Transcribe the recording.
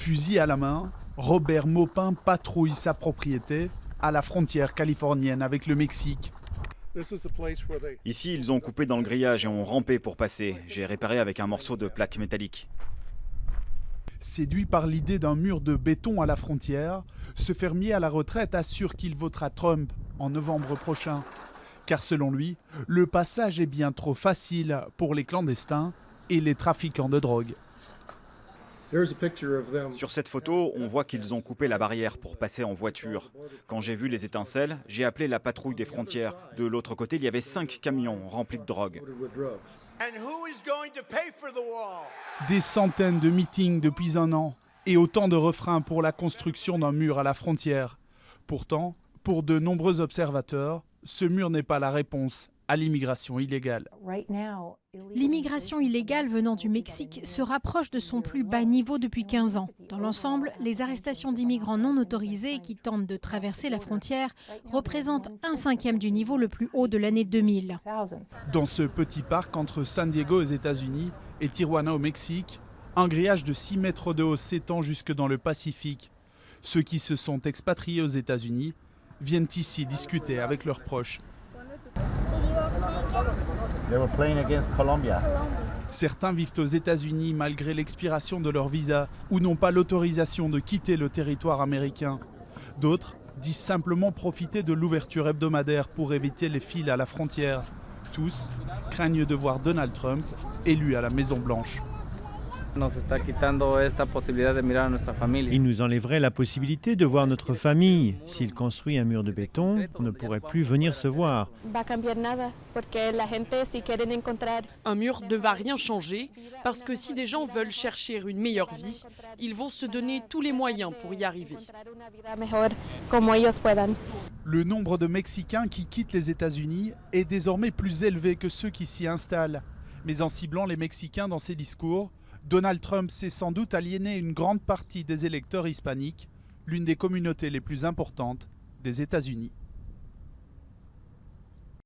Fusil à la main, Robert Maupin patrouille sa propriété à la frontière californienne avec le Mexique. Ici, ils ont coupé dans le grillage et ont rampé pour passer. J'ai réparé avec un morceau de plaque métallique. Séduit par l'idée d'un mur de béton à la frontière, ce fermier à la retraite assure qu'il votera Trump en novembre prochain. Car selon lui, le passage est bien trop facile pour les clandestins et les trafiquants de drogue. Sur cette photo, on voit qu'ils ont coupé la barrière pour passer en voiture. Quand j'ai vu les étincelles, j'ai appelé la patrouille des frontières. De l'autre côté, il y avait 5 camions remplis de drogue. Des centaines de meetings depuis un an et autant de refrains pour la construction d'un mur à la frontière. Pourtant, pour de nombreux observateurs, ce mur n'est pas la réponse à l'immigration illégale. L'immigration illégale venant du Mexique se rapproche de son plus bas niveau depuis 15 ans. Dans l'ensemble, les arrestations d'immigrants non autorisés qui tentent de traverser la frontière représentent 1/5 du niveau le plus haut de l'année 2000. Dans ce petit parc entre San Diego aux États-Unis et Tijuana au Mexique, un grillage de 6 mètres de haut s'étend jusque dans le Pacifique. Ceux qui se sont expatriés aux États-Unis viennent ici discuter avec leurs proches. Certains vivent aux États-Unis malgré l'expiration de leur visa ou n'ont pas l'autorisation de quitter le territoire américain. D'autres disent simplement profiter de l'ouverture hebdomadaire pour éviter les files à la frontière. Tous craignent de voir Donald Trump élu à la Maison-Blanche. Il nous enlèverait la possibilité de voir notre famille. S'il construit un mur de béton, on ne pourrait plus venir se voir. Un mur ne va rien changer parce que si des gens veulent chercher une meilleure vie, ils vont se donner tous les moyens pour y arriver. Le nombre de Mexicains qui quittent les États-Unis est désormais plus élevé que ceux qui s'y installent. Mais en ciblant les Mexicains dans ses discours, Donald Trump s'est sans doute aliéné une grande partie des électeurs hispaniques, l'une des communautés les plus importantes des États-Unis.